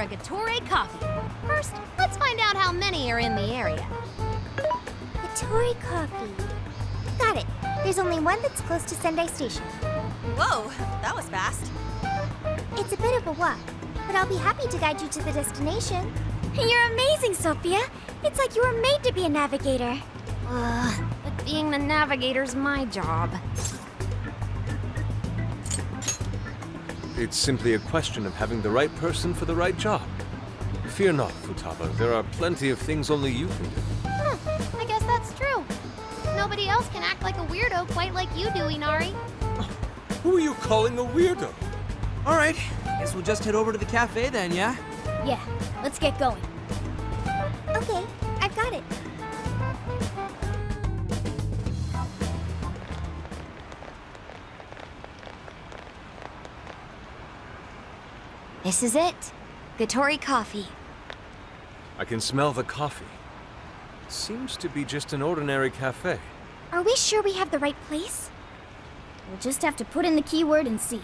a Gatorade coffee. First, let's find out how many are in the area. Gatorade coffee. Got it. There's only one that's close to Sendai Station. Whoa, that was fast. It's a bit of a walk, but I'll be happy to guide you to the destination. You're amazing, Sophia. It's like you were made to be a navigator. But being the navigator's my job. It's simply a question of having the right person for the right job. Fear not, Futaba. There are plenty of things only you can do. I guess that's true. Nobody else can act like a weirdo quite like you do, Inari. Who are you calling a weirdo? All right, guess we'll just head over to the cafe then, yeah? Yeah, let's get going. Okay, I've got it. This is it. Gatori coffee. I can smell the coffee. It seems to be just an ordinary cafe. Are we sure we have the right place? We'll just have to put in the keyword and see.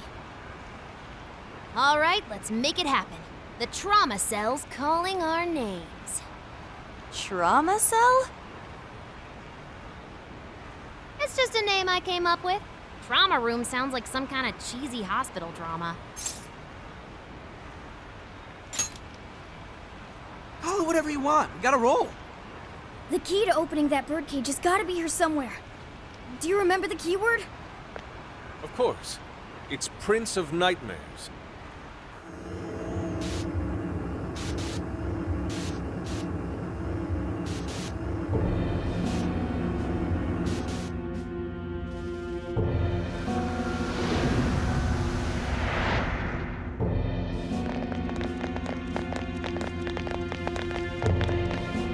All right, let's make it happen. The trauma cell's calling our names. Trauma cell? It's just a name I came up with. Trauma room sounds like some kind of cheesy hospital drama. Call it whatever you want. We gotta roll. The key to opening that birdcage has got to be here somewhere. Do you remember the keyword? Of course. It's Prince of Nightmares.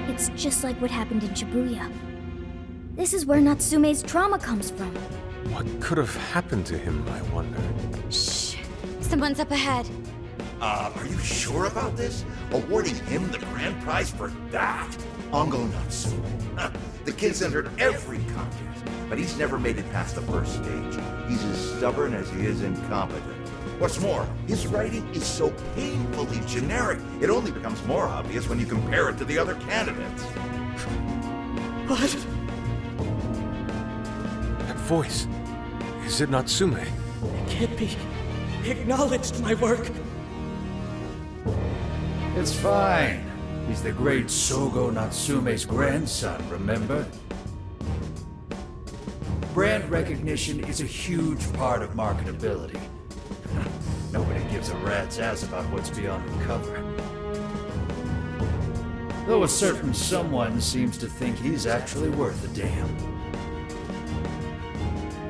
It's just like what happened in Shibuya. This is where Natsume's trauma comes from. What could have happened to him, I wonder? Shh. Someone's up ahead. Are you sure about this? Awarding him the grand prize for that? Ongo Natsume. The kid's entered every contest, but he's never made it past the first stage. He's as stubborn as he is incompetent. What's more, his writing is so painfully generic, it only becomes more obvious when you compare it to the other candidates. What? That voice. Is it Natsume? It can't be. He acknowledged my work. It's fine. He's the great Sogo Natsume's grandson, remember? Brand recognition is a huge part of marketability. Nobody gives a rat's ass about what's beyond the cover. Though a certain someone seems to think he's actually worth a damn.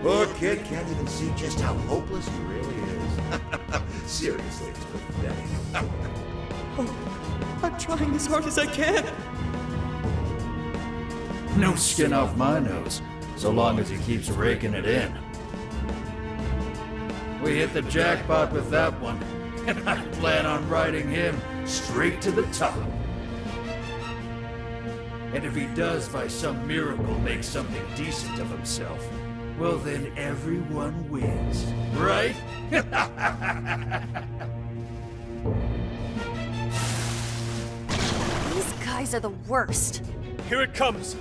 Poor kid can't even see just how hopeless he really is. Seriously, it's pathetic. I'm trying as hard as I can. No skin off my nose, so long as he keeps raking it in. We hit the jackpot with that one, and I plan on riding him straight to the top. And if he does by some miracle make something decent of himself, well then everyone wins, right? These guys are the worst. Here it comes!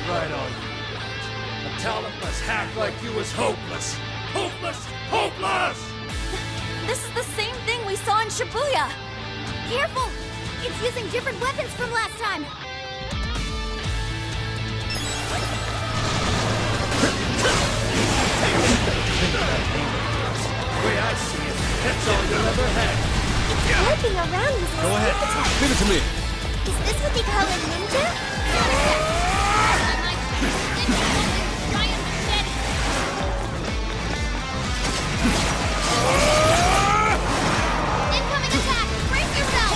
Right on you. A talentless hack like you is hopeless. Hopeless! Hopeless! This is the same thing we saw in Shibuya. Careful! It's using different weapons from last time. The way I see it, that's all you'll ever have. It's working around using Go ahead. sneak attack. Give it to me. Is this what they call a ninja? Incoming attack! Brace yourself!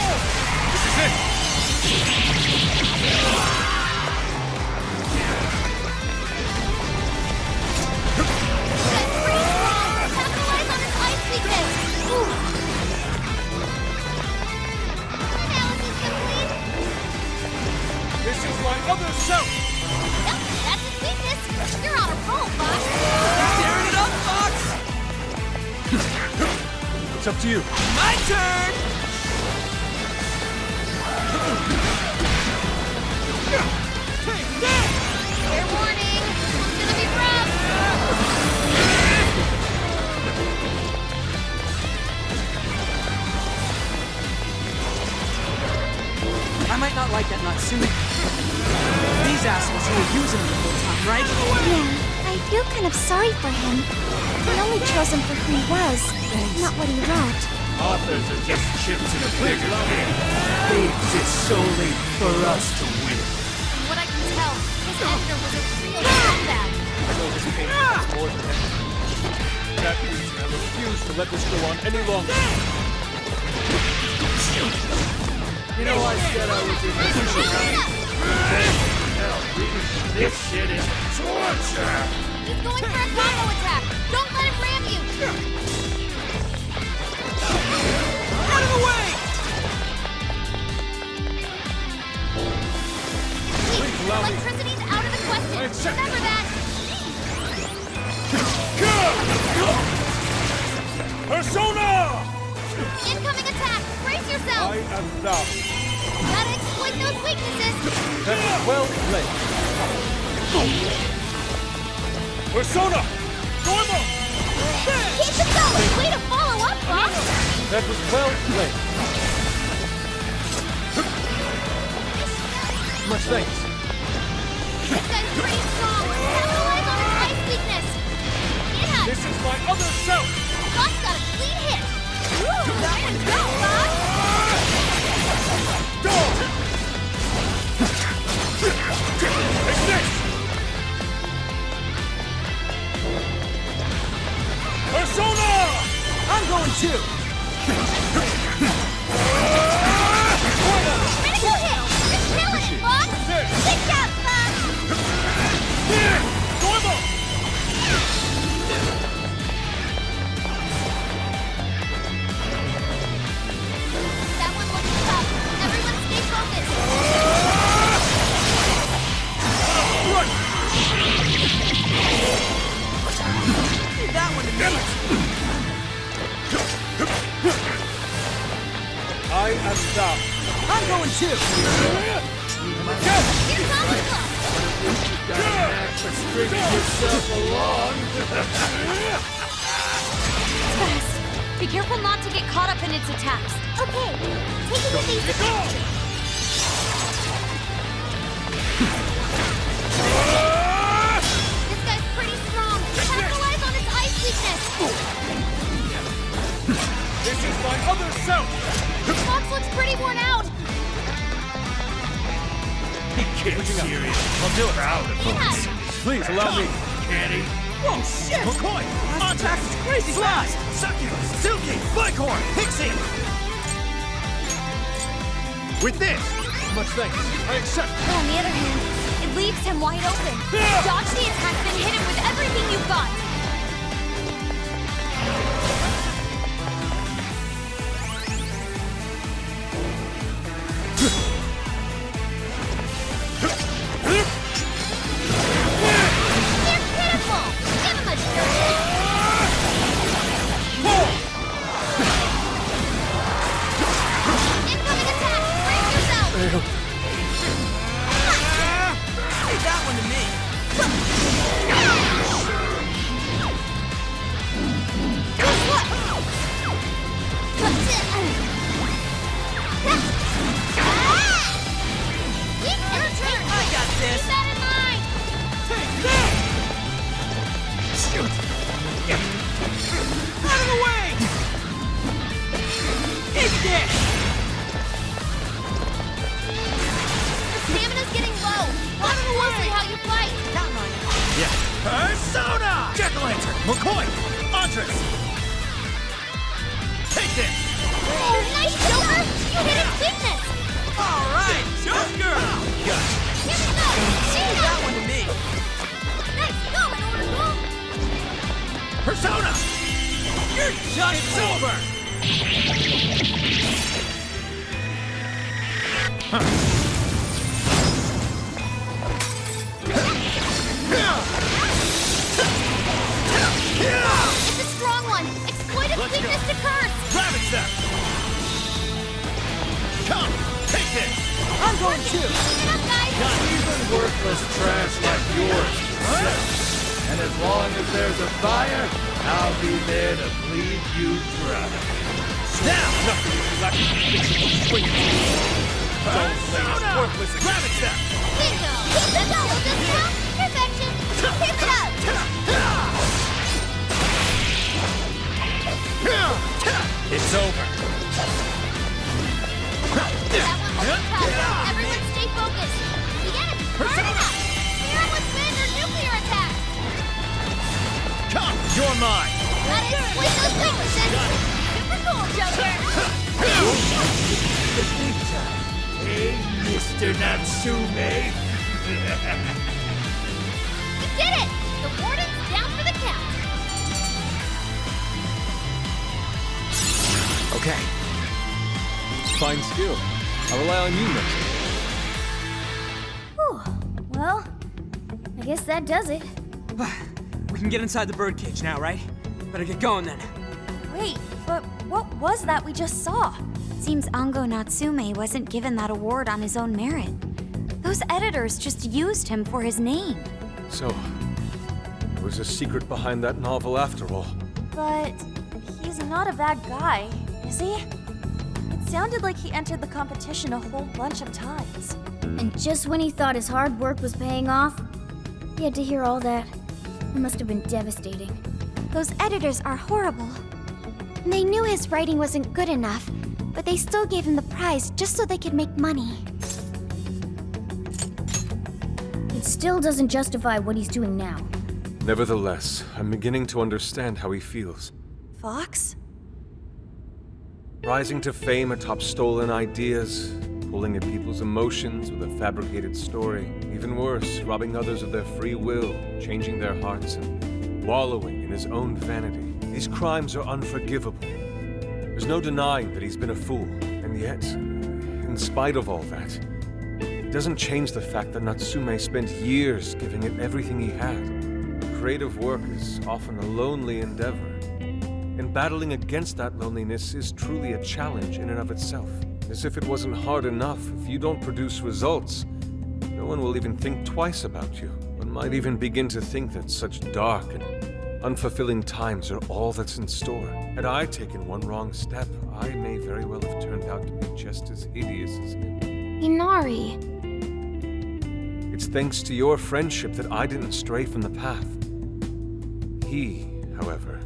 Capitalize on his ice weakness! Analysis complete! This is my other self! It's up to you. My turn! Take that! Fair warning. It's gonna be rough. I might not like that Natsumi. These assholes who were using him the whole time, right? Yeah, I feel kind of sorry for him. We only chose him for who he was, not what he wrote. Authors are just chips in a bigger game. They exist solely for us to win. From what I can tell, his editor was a real scumbag. I know this pain is more than that. That means I refuse to let this go on any longer. You know, I said I was in Hell, this shit is torture! He's going for a combo attack. Don't let him ram you. Out of the way! Please, allow me. electricity's out of the question. I accept. Remember that. Persona! Incoming attack. Brace yourself. I am thou. Gotta exploit those weaknesses. That was well played. Persona! Normal! Keep it going. Way to follow up, boss. That was well played. Much thanks. This guy's pretty strong. Capitalize on his ice weakness. Yeah. This is my other self! Boss got a clean hit. Woo! Way to go, boss. Take this! Persona! I'm going too! Critical hit. You're killing it, boss. Good job, boss. Normal! That one looks tough. Everyone stay focused. Leave that one to me! I am thou. I'm going too! Here comes the boss. For stringing yourself along. Fast. Be careful not to get caught up in its attacks. Okay, taking it easy. This guy's pretty strong. Capitalize on his ice weakness. This is my other self! Fox looks pretty worn out. He can't serious. I'll do it. Proud of Yeah. Please allow me. Can he? Whoa, shit! McCoy! Last attack is crazy fast! Succubus! Silky! Bighorn! Pixie! With this! Much thanks. I accept. On the other hand, it leaves him wide open. Dodge the attack, then hit him with everything you've got. They're pitiful. Give him a shot. Incoming attack. Brace yourself. Leave that one to me! I got this! Keep that in mind. Take that! Out of the way! Eat this! Your stamina's getting low. Watch closely how you fight. Not mine. Persona! Jack-o'-lantern! McCoy! Andres! Take this! Oh, nice, Joker. You hit its weakness. All right, Joker! Gotcha. Here we go. Leave that one to me! Nice going, Oracle. Persona! You're done! It's over! It's a strong one. Exploit its weakness. Mr. Curse! Ravage them! Come, take this! I'm going too! Keep it up, guys! Not even worthless trash like yours. And as long as there's a fire, I'll be there to bleed you dry. Now! Nothing is left to swing it. Don't play this worthless. Ravage them! Bingo! Keep the double discount! Perfection! Keep it up! It's over. That one wasn't tough. Everyone stay focused. Yes! Hard enough! Fear with wind or nuclear attack! Come, you're mine. Got it! Split those weaknesses! Super cool, Joker! The big time. Hey, Mr. Natsume. You did it! The warden's down for the count! Okay. Fine skill. I'll rely on you next. Whew. Well, I guess that does it. We can get inside the birdcage now, right? Better get going then. Wait, but what was that we just saw? Seems Ango Natsume wasn't given that award on his own merit. Those editors just used him for his name. So, there was a secret behind that novel after all. But he's not a bad guy, is he? It sounded like he entered the competition a whole bunch of times. And just when he thought his hard work was paying off, he had to hear all that. It must have been devastating. Those editors are horrible. They knew his writing wasn't good enough, but they still gave him the prize just so they could make money. It still doesn't justify what he's doing now. Nevertheless, I'm beginning to understand how he feels. Fox? Rising to fame atop stolen ideas, pulling at people's emotions with a fabricated story. Even worse, robbing others of their free will, changing their hearts, and wallowing in his own vanity. These crimes are unforgivable. There's no denying that he's been a fool, and yet, in spite of all that, it doesn't change the fact that Natsume spent years giving it everything he had. Creative work is often a lonely endeavor, and battling against that loneliness is truly a challenge in and of itself. As if it wasn't hard enough, if you don't produce results, no one will even think twice about you. One might even begin to think that such dark and unfulfilling times are all that's in store. Had I taken one wrong step, I may very well have turned out to be just as hideous as him. Inari. It's thanks to your friendship that I didn't stray from the path. He, however,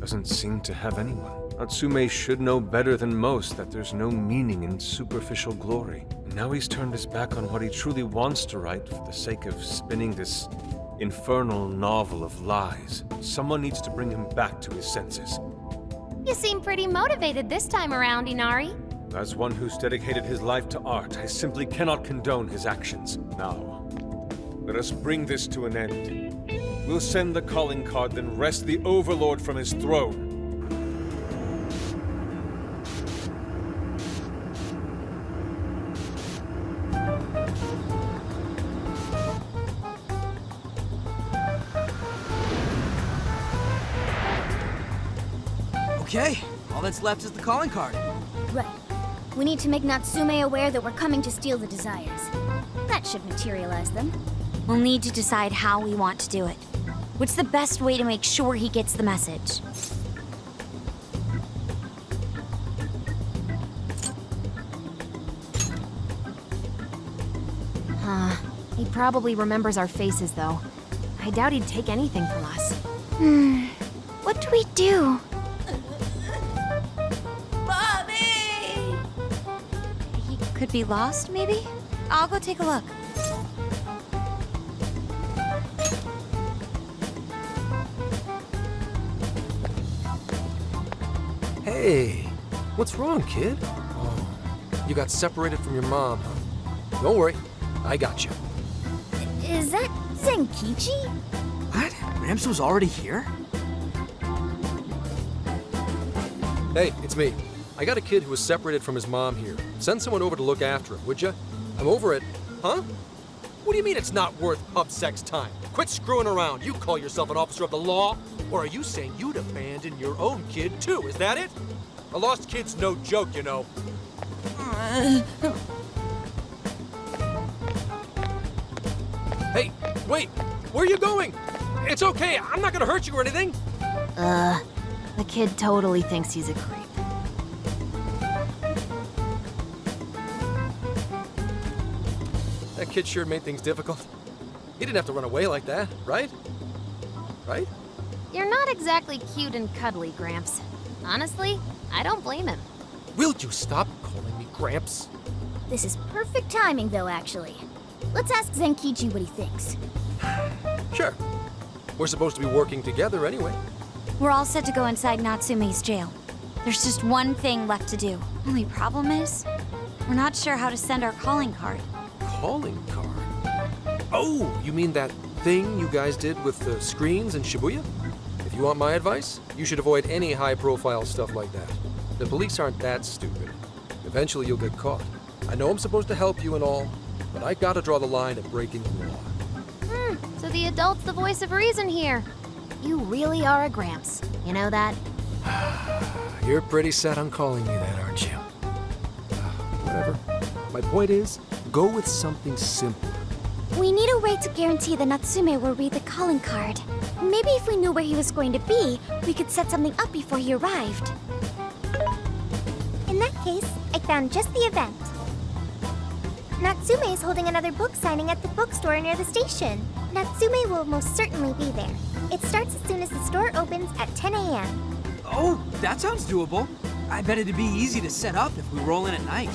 doesn't seem to have anyone. Natsume should know better than most that there's no meaning in superficial glory. And now he's turned his back on what he truly wants to write for the sake of spinning this infernal novel of lies. Someone needs to bring him back to his senses. You seem pretty motivated this time around, Inari. As one who's dedicated his life to art, I simply cannot condone his actions. Now, let us bring this to an end. We'll send the calling card, then wrest the Overlord from his throne. Okay, all that's left is the calling card. Right. We need to make Natsume aware that we're coming to steal the desires. That should materialize them. We'll need to decide how we want to do it. What's the best way to make sure he gets the message? He probably remembers our faces, though. I doubt he'd take anything from us. What do we do? Mommy! He could be lost, maybe? I'll go take a look. Hey, what's wrong, kid? Oh, you got separated from your mom, huh? Don't worry, I got you. Is that Zenkichi? What? Ramso's already here? Hey, it's me. I got a kid who was separated from his mom here. Send someone over to look after him, would ya? I'm over it. Huh? What do you mean it's not worth pub sex time? Quit screwing around. You call yourself an officer of the law? Or are you saying you'd abandon your own kid, too? Is that it? A lost kid's no joke, you know. Hey, wait! Where are you going? It's okay, I'm not gonna hurt you or anything. The kid totally thinks he's a creep. That kid sure made things difficult. He didn't have to run away like that, right? Right? You're not exactly cute and cuddly, Gramps. Honestly, I don't blame him. Will you stop calling me Gramps? This is perfect timing, though, actually. Let's ask Zenkichi what he thinks. Sure. We're supposed to be working together anyway. We're all set to go inside Natsume's jail. There's just one thing left to do. Only problem is, we're not sure how to send our calling card. Calling card? Oh, you mean that thing you guys did with the screens in Shibuya? If you want my advice, you should avoid any high-profile stuff like that. The police aren't that stupid. Eventually you'll get caught. I know I'm supposed to help you and all, but I gotta draw the line at breaking the law. So the adult's the voice of reason here. You really are a Gramps. You know that? You're pretty set on calling me that, aren't you? Whatever. My point is, go with something simple. We need a way to guarantee that Natsume will read the calling card. Maybe if we knew where he was going to be, we could set something up before he arrived. In that case, I found just the event. Natsume is holding another book signing at the bookstore near the station. Natsume will most certainly be there. It starts as soon as the store opens at 10 a.m. Oh, that sounds doable. I bet it'd be easy to set up if we roll in at night.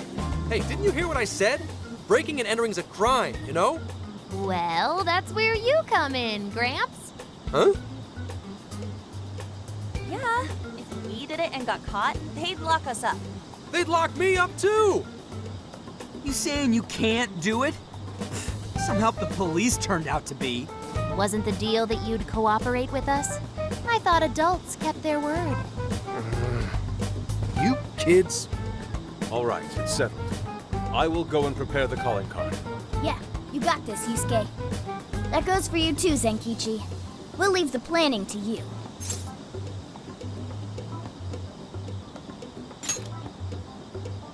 Hey, didn't you hear what I said? Breaking and entering's a crime, you know? Well, that's where you come in, Gramps. Huh? Yeah, if we did it and got caught, they'd lock us up. They'd lock me up too! You saying you can't do it? Some help the police turned out to be. Wasn't the deal that you'd cooperate with us? I thought adults kept their word. You kids. All right, it's settled. I will go and prepare the calling card. Yeah, you got this, Yusuke. That goes for you too, Zenkichi. We'll leave the planning to you.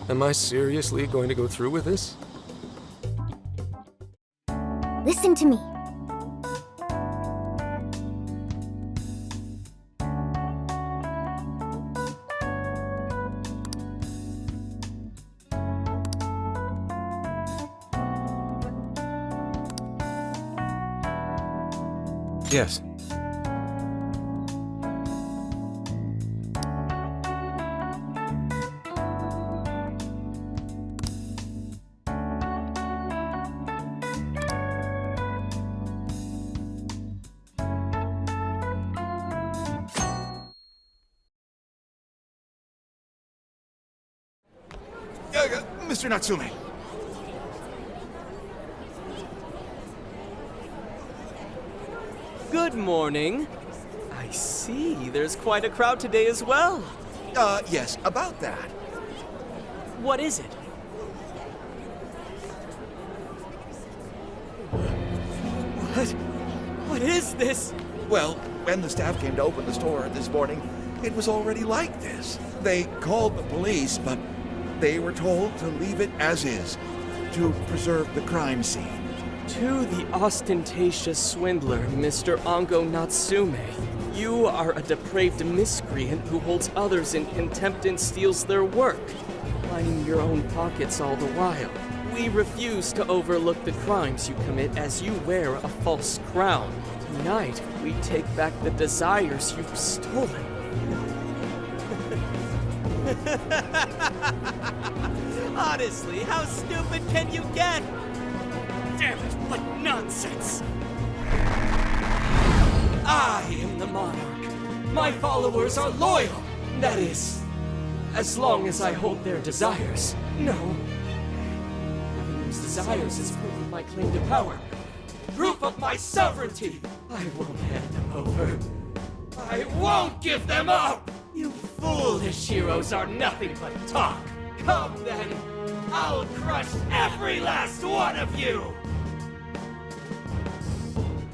Am I seriously going to go through with this? Listen to me. Yes. Mr. Natsume. Good morning. I see there's quite a crowd today as well. Yes, about that. What is it? What is this? Well, when the staff came to open the store this morning, it was already like this. They called the police, but they were told to leave it as is, to preserve the crime scene. To the ostentatious swindler, Mr. Ongo Natsume. You are a depraved miscreant who holds others in contempt and steals their work, lining your own pockets all the while. We refuse to overlook the crimes you commit as you wear a false crown. Tonight, we take back the desires you've stolen. Honestly, how stupid can you get? Damn it, what nonsense! I am the monarch. My followers are loyal. That is, as long as I hold their desires. No. Having those desires is proof of my claim to power. Proof of my sovereignty. I won't hand them over. I won't give them up! You foolish heroes are nothing but talk. Come then, I'll crush every last one of you!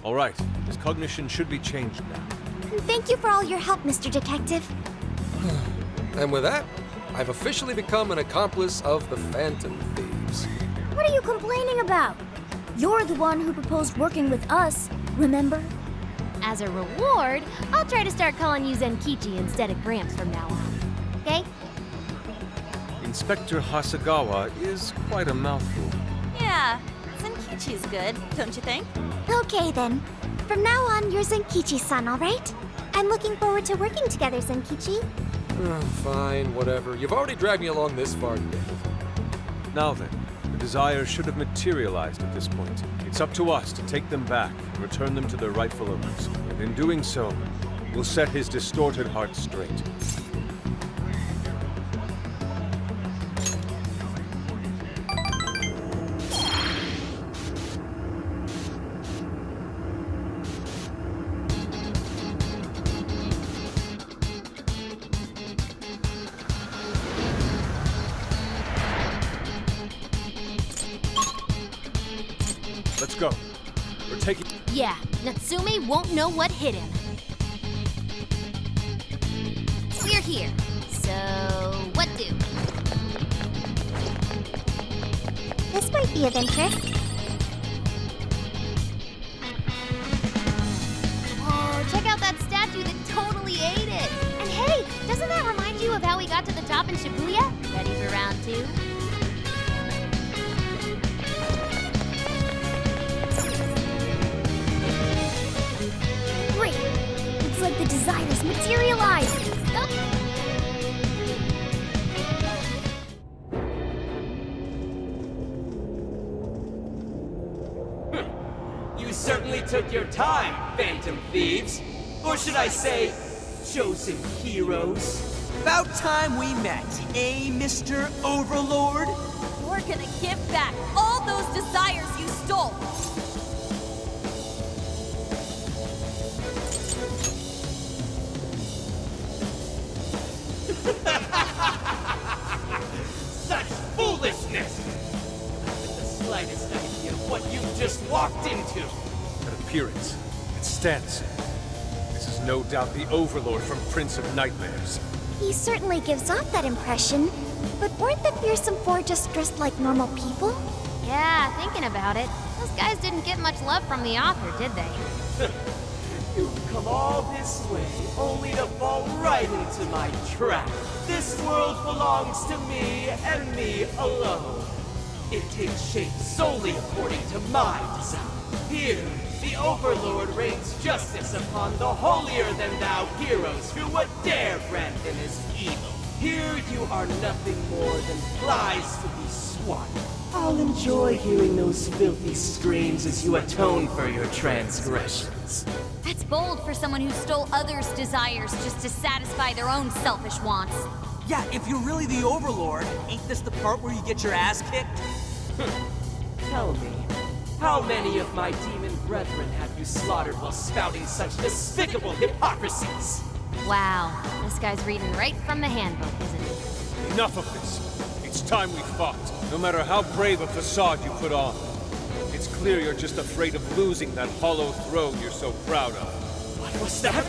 All right, his cognition should be changed now. Thank you for all your help, Mr. Detective. And with that, I've officially become an accomplice of the Phantom Thieves. What are you complaining about? You're the one who proposed working with us, remember? As a reward, I'll try to start calling you Zenkichi instead of Gramps from now on. Okay? Inspector Hasagawa is quite a mouthful. Yeah, Zenkichi's good, don't you think? Okay then. From now on, you're Zenkichi-san, all right? I'm looking forward to working together, Zenkichi. Fine, whatever. You've already dragged me along this far today. Now then, the desires should have materialized at this point. It's up to us to take them back and return them to their rightful owners. And in doing so, we'll set his distorted heart straight. Let's go. We're taking... Yeah, Natsume won't know what hit him. We're here. So, what do? This might be of interest. Oh, check out that statue that totally ate it. And hey, doesn't that remind you of how we got to the top in Shibuya? Ready for round 2? Great! Looks like the desires materialized! You certainly took your time, Phantom Thieves. Or should I say, chosen heroes. About time we met, eh, Mr. Overlord? We're gonna give back all those desires you stole! Such foolishness! Not with the slightest idea of what you just walked into. That appearance. It stands. This is no doubt the Overlord from Prince of Nightmares. He certainly gives off that impression, but weren't the fearsome four just dressed like normal people? Yeah, thinking about it, those guys didn't get much love from the author, did they? You've come all this way, only to fall right into my trap. This world belongs to me and me alone. It takes shape solely according to my design. Here, the Overlord rains justice upon the holier-than-thou heroes who would dare brand him as evil. Here you are nothing more than flies to be swatted. I'll enjoy hearing those filthy screams as you atone for your transgressions. That's bold for someone who stole others' desires just to satisfy their own selfish wants. Yeah, if you're really the Overlord, ain't this the part where you get your ass kicked? Tell me, how many of my demon brethren have you slaughtered while spouting such despicable hypocrisies? Wow, this guy's reading right from the handbook, isn't he? Enough of this. It's time we fought. No matter how brave a facade you put on. It's clear you're just afraid of losing that hollow throne you're so proud of. What was that?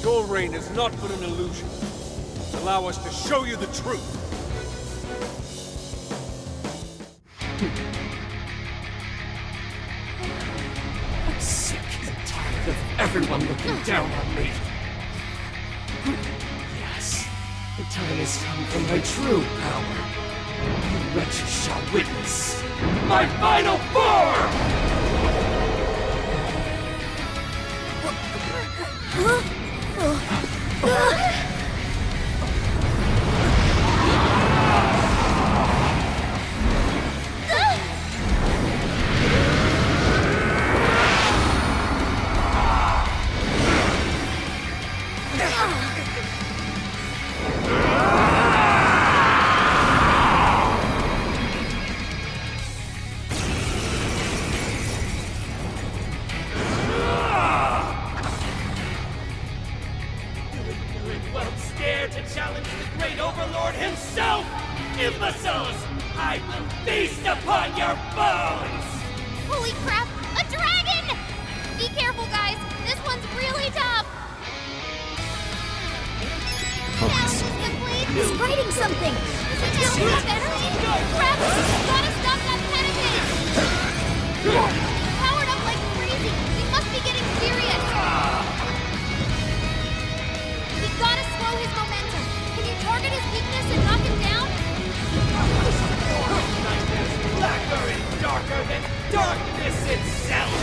Your reign is not but an illusion. Allow us to show you the truth. I'm sick and tired of everyone looking down on me. Yes, the time has come for my true power. You wretches shall witness my final form! To challenge the great Overlord himself! Imbeciles! I will feast upon your bones! Holy crap! A dragon! Be careful, guys. This one's really tough. Challenge is complete. He's writing something. Does it feel enough energy? Crap! Gotta stop that panic! Powered up like crazy. He must be getting serious. We gotta slow his momentum. Can you target his weakness and knock him down? Blacker and darker than darkness itself.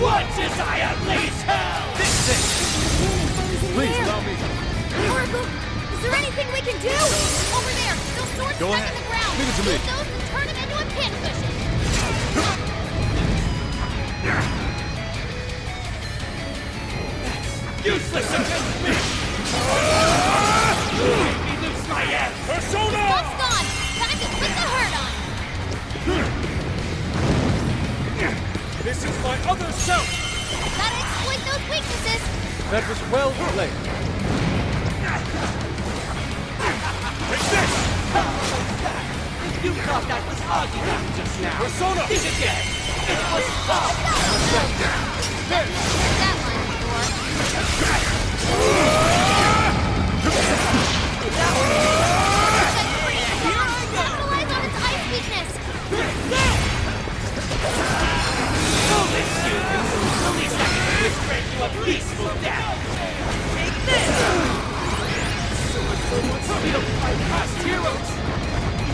What desire lays hell? Please allow me. Oracle, is there anything we can do? Over there, those swords Go stuck ahead. in the ground. Leave it to me. Use those and turn them into a pincushion. Useless against me! Make me lose my end! Persona! Stuff's gone. Time to put the hurt on. This is my other self. Gotta exploit those weaknesses. That was well played. Take this! You thought that was argument just now. Persona! Think again! It was love! That line before. That's pretty strong. Capitalize on its ice weakness. Foolish humans! The least I can do is grant you a peaceful death! Take this! We don't fight past heroes!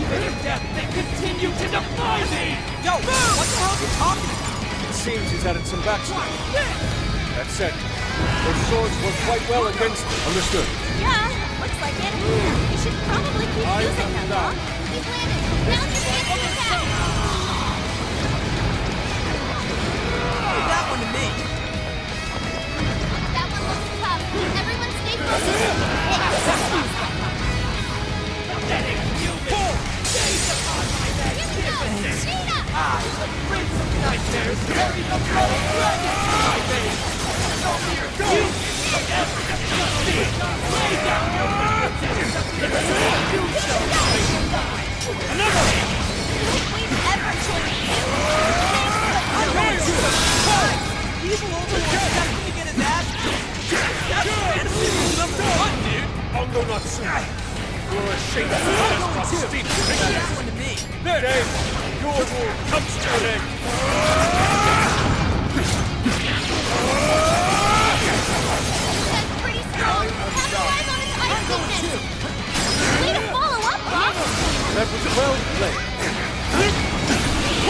Even in death, they continue to defy me! Yo, what the hell are you talking about? It seems he's added some backstory. That said, those swords work quite well against me. Understood. Yeah, looks like it. You should probably keep using them, huh? He's landed. Now's your chance to attack. Leave that one to me. That one looks tough. Everyone stay focused. Pathetic human! Gaze upon my magnificence! I, the Prince of Nightmares, carry the blood of dragons in my veins! No mere you will ever defeat me! Lay down your weaknesses! You shall rise to life! Another! We've ever joined you. Evil Overlord's destined to get his ass kicked. That's fantasy rule number one, dude. Ongo Natsume. You're a shame. Stop steep. Leave that one to me. There, Dave. Your rule comes to an end. That's pretty strong. Capitalize on its ice weakness. Way to follow up, Bob. That was well played.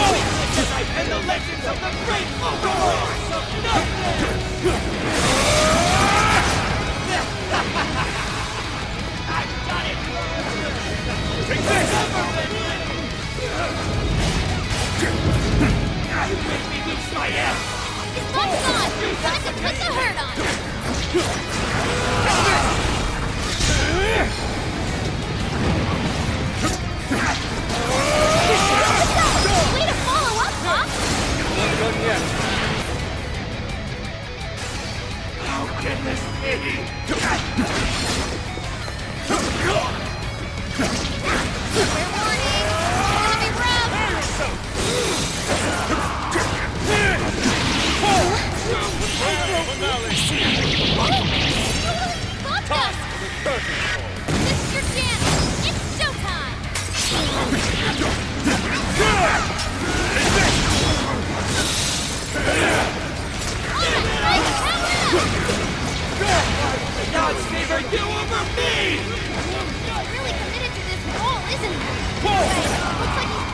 Because I've been the legends of the great overlords of nightmares! I've done it! Take this! You make me lose my head! His butt's gone. Time to put the hurt on. Way to follow up, Bob. Not done yet. How can this be? We're warning. It's gonna be rough. Got us. This is your chance. It's showtime. Now it's favor you over me! He's really committed to this role, isn't he? Looks like he's...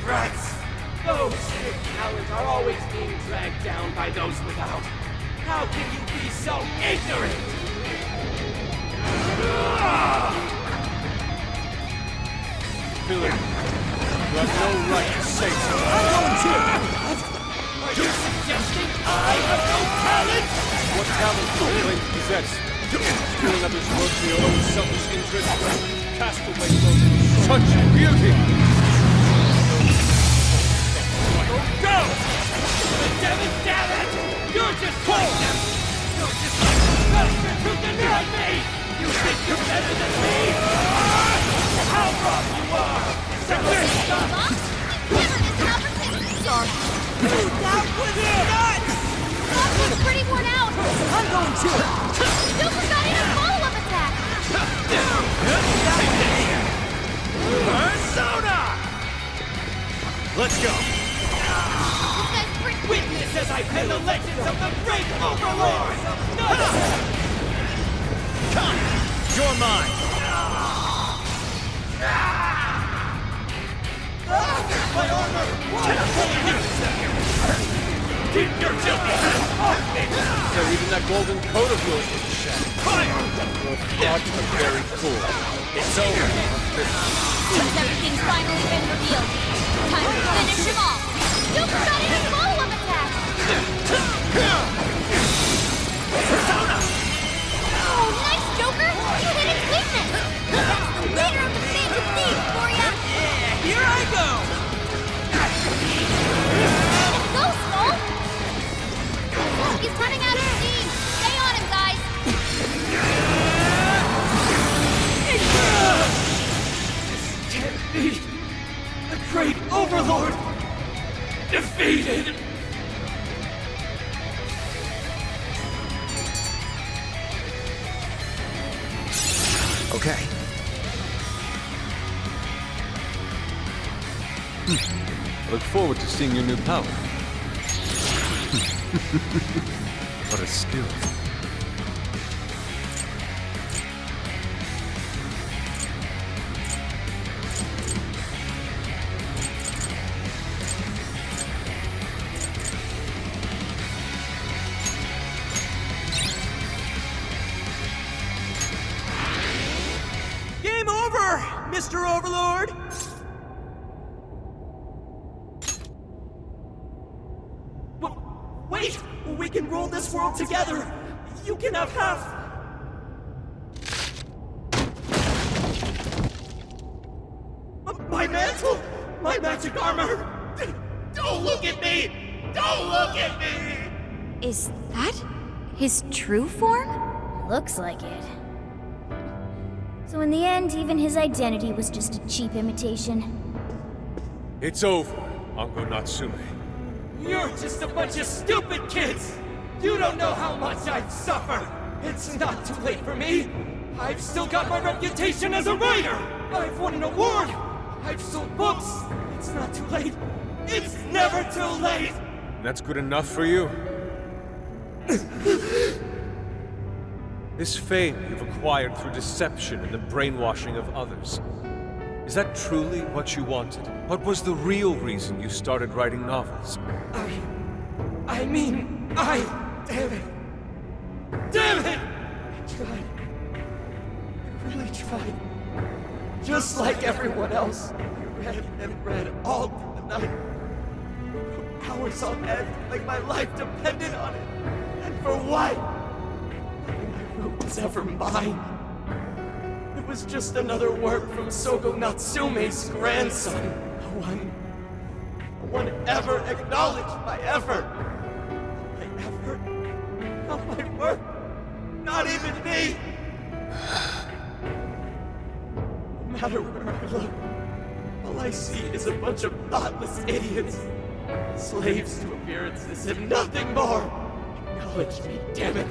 Rats! Those with talent are always being dragged down by those without. How can you be so ignorant? Billy, you have no right to say so. Are you suggesting I have no talent? What talent do you claim to possess? Stealing others' work for your own selfish interest? Cast away those such beauty! Go! Damn it! You're just like them! You're just like the bastard who denied me! You think you're better than me? How wrong you are! That was nuts! Bob looks pretty worn out. I'm going to. Joker got in a follow-up attack. Persona! Let's go. This guy's pretty... Witness as I pen the legends of the great overlords of Nuts! Come! You're mine! My armor! Keep your filthy hands off me! So even that golden coat of yours was a shadow. Fire! Your thoughts are very cool. It's over. Seems everything's finally been revealed. Time to finish him off. Joker got in a follow-up attack. Oh, nice, Joker! You hit its weakness. That's the leader of the Phantom Thieves for ya. Yeah, here I go! Let's go, Skull! He's running out of steam. Stay on him, guys. Can't be! The great overlord! Defeated! Okay. I look forward to seeing your new power. What a skill. Game over, Mr. Overlord! Wait! We can rule this world together! You can have half! My mantle! My magic armor! Don't look at me! Don't look at me! Is that his true form? Looks like it. So in the end, even his identity was just a cheap imitation. It's over, Ango Natsume. You're just a bunch of stupid kids! You don't know how much I've suffered! It's not too late for me! I've still got my reputation as a writer! I've won an award! I've sold books! It's not too late! It's never too late! That's good enough for you? This fame you've acquired through deception and the brainwashing of others. Is that truly what you wanted? What was the real reason you started writing novels? Damn it! Damn it! I tried. I really tried. Just like everyone else. I read and read all through the night. Hours on end, like my life depended on it. And for what? Nothing I wrote was ever mine. It was just another work from Sogo Natsume's grandson. No one ever acknowledged my effort. My effort? Not my work. Not even me. No matter where I look, all I see is a bunch of thoughtless idiots. Slaves to appearances and nothing more. Acknowledge me, damn it.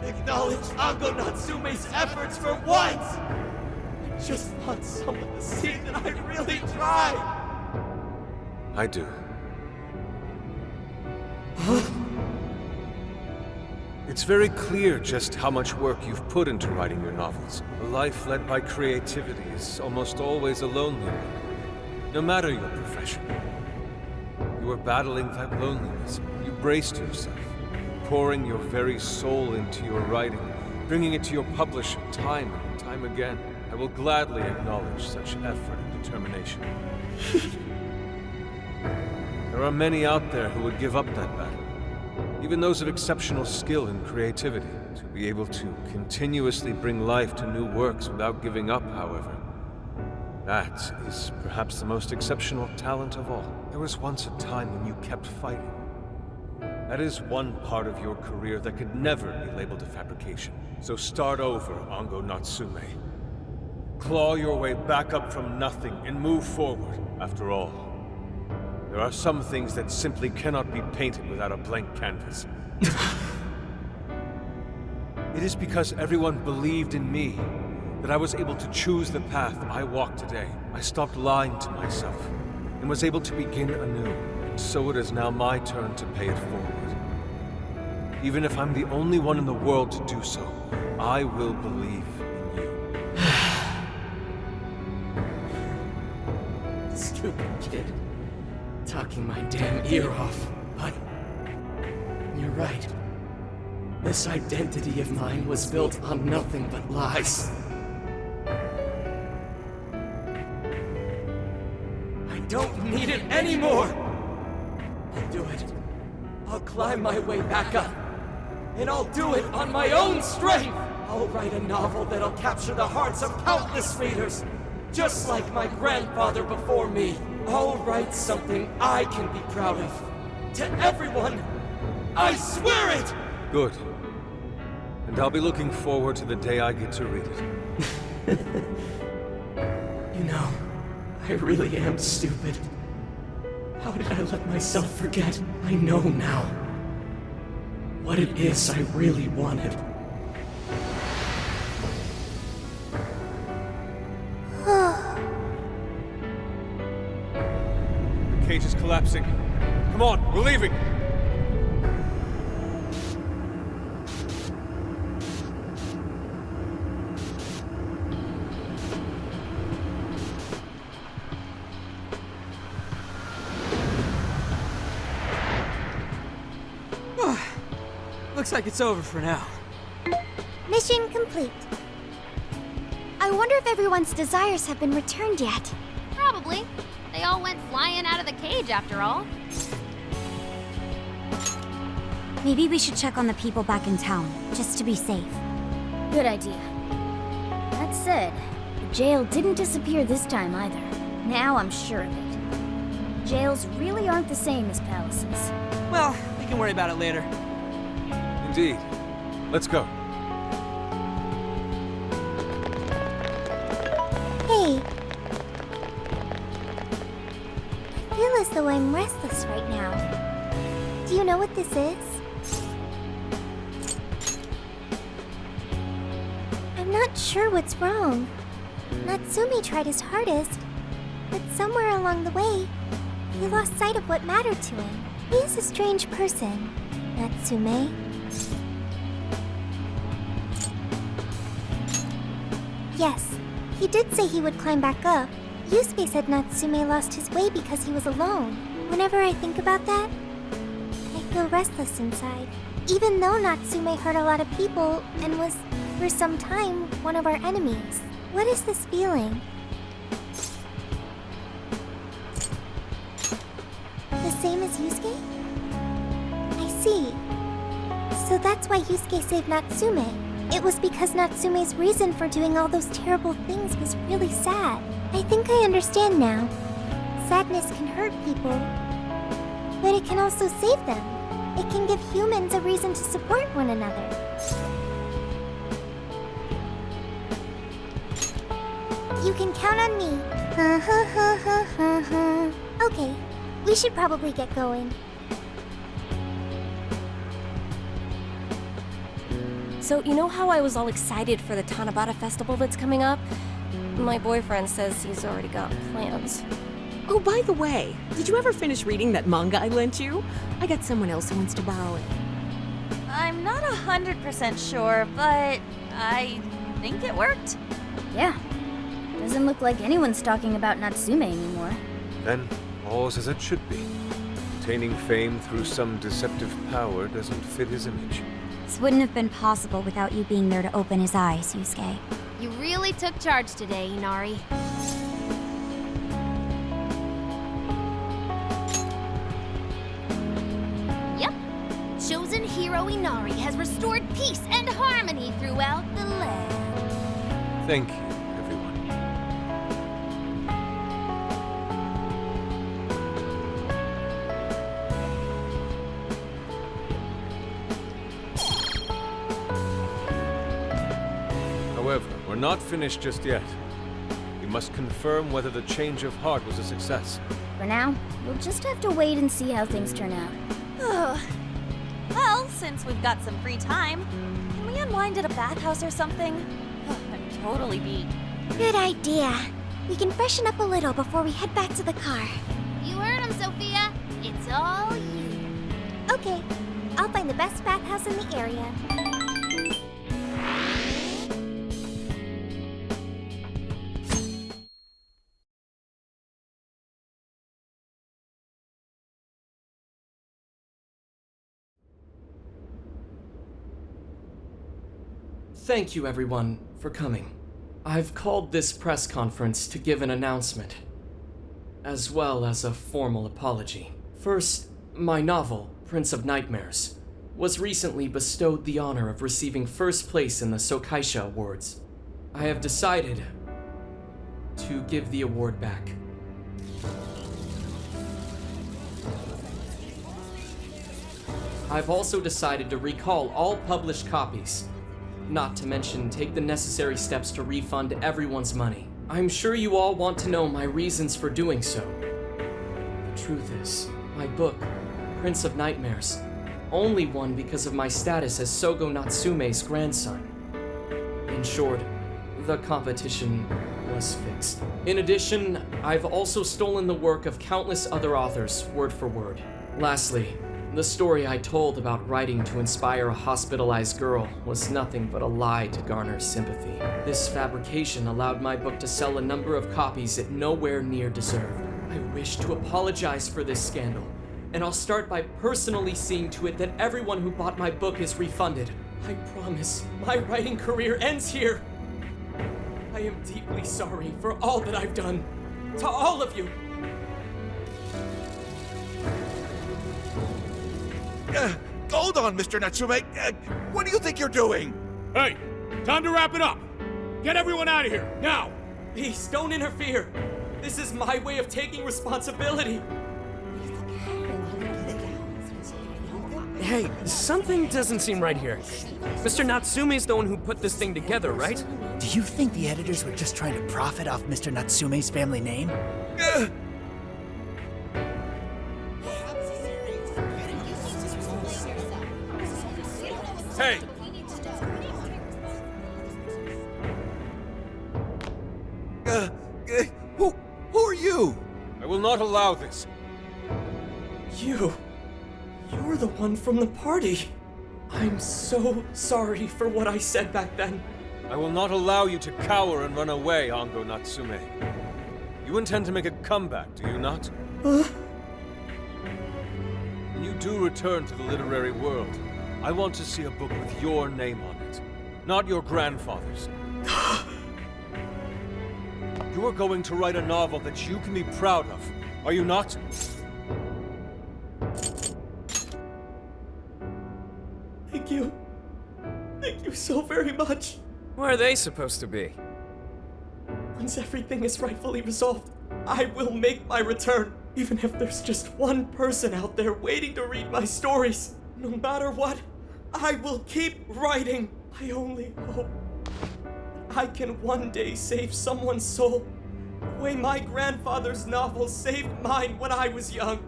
Acknowledge Ango Natsume's efforts for once! I just want someone to see that I really tried! I do. It's very clear just how much work you've put into writing your novels. A life led by creativity is almost always a lonely one, no matter your profession. You were battling that loneliness. You braced yourself, pouring your very soul into your writing, bringing it to your publisher time and time again. I will gladly acknowledge such effort and determination. There are many out there who would give up that battle, even those of exceptional skill and creativity. To be able to continuously bring life to new works without giving up, however, that is perhaps the most exceptional talent of all. There was once a time when you kept fighting. That is one part of your career that could never be labeled a fabrication. So start over, Ango Natsume. Claw your way back up from nothing and move forward. After all, there are some things that simply cannot be painted without a blank canvas. It is because everyone believed in me that I was able to choose the path I walk today. I stopped lying to myself and was able to begin anew. And so it is now my turn to pay it forward. Even if I'm the only one in the world to do so, I will believe in you. Stupid kid. Talking my damn ear off. But you're right. This identity of mine was built on nothing but lies. I don't need it anymore! I'll do it. I'll climb my way back up. And I'll do it on my own strength! I'll write a novel that'll capture the hearts of countless readers, just like my grandfather before me. I'll write something I can be proud of. To everyone! I swear it! Good. And I'll be looking forward to the day I get to read it. You know, I really am stupid. How did I let myself forget? I know now what it is I really wanted. The cage is collapsing. Come on, we're leaving! Looks like it's over for now. Mission complete. I wonder if everyone's desires have been returned yet. Probably. They all went flying out of the cage after all. Maybe we should check on the people back in town, just to be safe. Good idea. That said, the jail didn't disappear this time either. Now I'm sure of it. Jails really aren't the same as palaces. Well, we can worry about it later. Indeed. Let's go. Hey. I feel as though I'm restless right now. Do you know what this is? I'm not sure what's wrong. Natsume tried his hardest, but somewhere along the way, he lost sight of what mattered to him. He is a strange person, Natsume. Yes, he did say he would climb back up. Yusuke said Natsume lost his way because he was alone. Whenever I think about that, I feel restless inside. Even though Natsume hurt a lot of people and was, for some time, one of our enemies. What is this feeling? The same as Yusuke? I see. So that's why Yusuke saved Natsume. It was because Natsume's reason for doing all those terrible things was really sad. I think I understand now. Sadness can hurt people, but it can also save them. It can give humans a reason to support one another. You can count on me. Okay, we should probably get going. So, you know how I was all excited for the Tanabata festival that's coming up? My boyfriend says he's already got plans. Oh, by the way, did you ever finish reading that manga I lent you? I got someone else who wants to borrow it. I'm not 100% sure, but I think it worked. Yeah. Doesn't look like anyone's talking about Natsume anymore. Then, all's as it should be. Attaining fame through some deceptive power doesn't fit his image. This wouldn't have been possible without you being there to open his eyes, Yusuke. You really took charge today, Inari. Yep. Chosen hero Inari has restored peace and harmony throughout the land. Thank you, everyone. However, we're not finished just yet. must confirm whether the change of heart was a success. For now, we'll just have to wait and see how things turn out. Well, since we've got some free time, can we unwind at a bathhouse or something? I'm totally beat. Good idea. We can freshen up a little before we head back to the car. You heard him, Sophia. It's all you. Okay, I'll find the best bathhouse in the area. Thank you, everyone, for coming. I've called this press conference to give an announcement, as well as a formal apology. First, my novel, Prince of Nightmares, was recently bestowed the honor of receiving first place in the Sokaisha Awards. I have decided to give the award back. I've also decided to recall all published copies, not to mention take the necessary steps to refund everyone's money. I'm sure you all want to know my reasons for doing so. The truth is, my book, Prince of Nightmares, only won because of my status as Sogo Natsume's grandson. In short, the competition was fixed. In addition, I've also stolen the work of countless other authors, word for word. Lastly, the story I told about writing to inspire a hospitalized girl was nothing but a lie to garner sympathy. This fabrication allowed my book to sell a number of copies it nowhere near deserved. I wish to apologize for this scandal, and I'll start by personally seeing to it that everyone who bought my book is refunded. I promise my writing career ends here. I am deeply sorry for all that I've done. To all of you. Hold on, Mr. Natsume. What do you think you're doing? Hey, time to wrap it up. Get everyone out of here, now! Please, don't interfere. This is my way of taking responsibility. Hey, something doesn't seem right here. Mr. Natsume's the one who put this thing together, right? Do you think the editors were just trying to profit off Mr. Natsume's family name? Hey! Who are you? I will not allow this. You're the one from the party. I'm so sorry for what I said back then. I will not allow you to cower and run away, Ango Natsume. You intend to make a comeback, do you not? When you do return to the literary world, I want to see a book with your name on it, not your grandfather's. You are going to write a novel that you can be proud of, are you not? Thank you. Thank you so very much. Where are they supposed to be? Once everything is rightfully resolved, I will make my return, even if there's just one person out there waiting to read my stories. No matter what, I will keep writing. I only hope I can one day save someone's soul the way my grandfather's novel saved mine when I was young.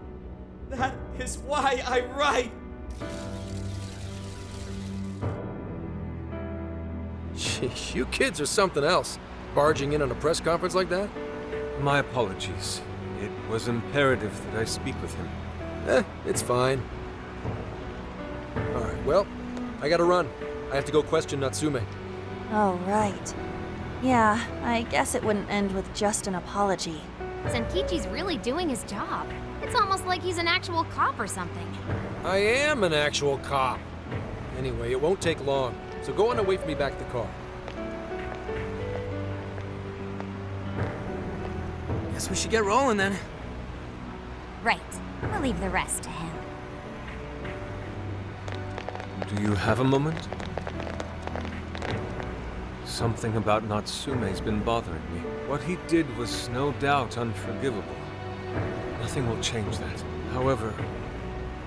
That is why I write. Sheesh, you kids are something else. Barging in on a press conference like that? My apologies. It was imperative that I speak with him. It's fine. Alright, well, I gotta run. I have to go question Natsume. Oh, right. Yeah, I guess it wouldn't end with just an apology. Senkichi's really doing his job. It's almost like he's an actual cop or something. I am an actual cop. Anyway, it won't take long, so go on and wait for me back at the car. Guess we should get rolling then. Right. We'll leave the rest to him. Do you have a moment? Something about Natsume's been bothering me. What he did was no doubt unforgivable. Nothing will change that. However,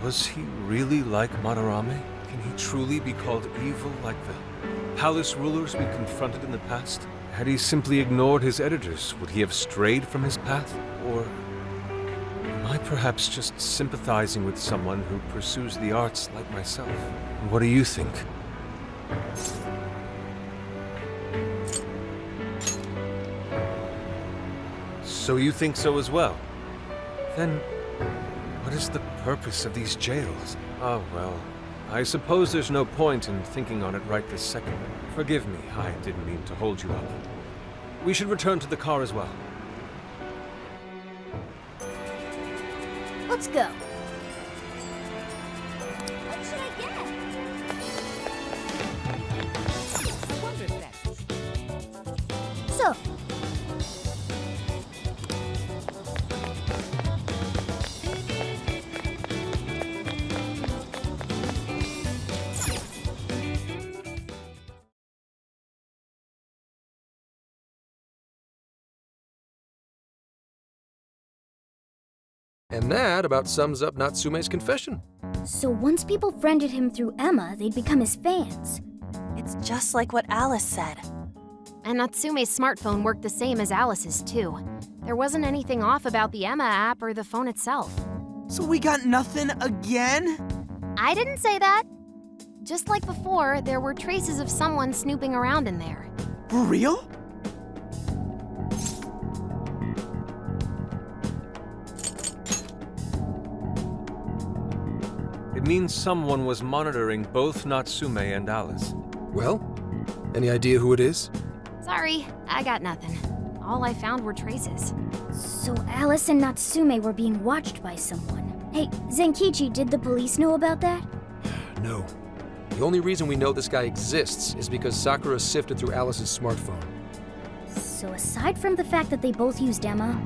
was he really like Madarame? Can he truly be called evil like the palace rulers we confronted in the past? Had he simply ignored his editors, would he have strayed from his path? Or am I perhaps just sympathizing with someone who pursues the arts like myself? What do you think? So you think so as well? Then, what is the purpose of these jails? Oh, well, I suppose there's no point in thinking on it right this second. Forgive me, I didn't mean to hold you up. We should return to the car as well. Let's go. What should I get? So, And that about sums up Natsume's confession. so once people friended him through Emma, they'd become his fans. It's just like what Alice said. And Natsume's smartphone worked the same as Alice's, too. There wasn't anything off about the Emma app or the phone itself. So we got nothing again? I didn't say that. Just like before, there were traces of someone snooping around in there. For real? It means someone was monitoring both Natsume and Alice. Well, any idea who it is? Sorry, I got nothing. All I found were traces. So Alice and Natsume were being watched by someone. Hey, Zenkichi, did the police know about that? No. The only reason we know this guy exists is because Sakura sifted through Alice's smartphone. So aside from the fact that they both used Emma,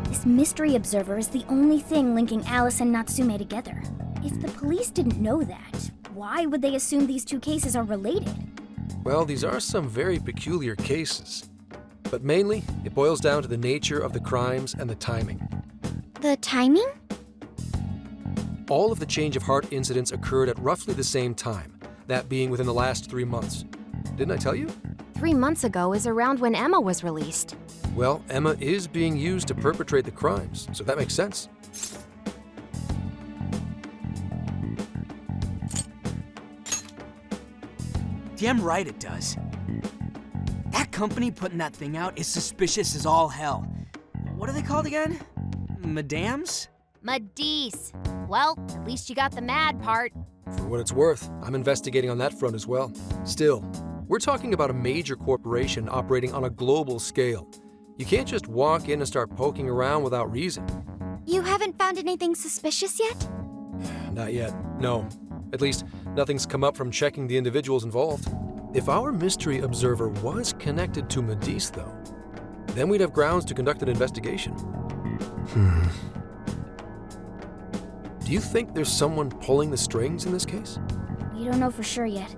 this mystery observer is the only thing linking Alice and Natsume together. If the police didn't know that, why would they assume these two cases are related? Well, these are some very peculiar cases. But mainly, it boils down to the nature of the crimes and the timing. The timing? All of the change of heart incidents occurred at roughly the same time, that being within the last 3 months. Didn't I tell you? 3 months ago is around when Emma was released. Well, Emma is being used to perpetrate the crimes, so that makes sense. Damn right it does. That company putting that thing out is suspicious as all hell. What are they called again? Madams? Madisse. Well, at least you got the mad part. For what it's worth, I'm investigating on that front as well. Still, we're talking about a major corporation operating on a global scale. You can't just walk in and start poking around without reason. You haven't found anything suspicious yet? Not yet, no. At least, nothing's come up from checking the individuals involved. If our mystery observer was connected to Madisse, though, then we'd have grounds to conduct an investigation. Do you think there's someone pulling the strings in this case? We don't know for sure yet.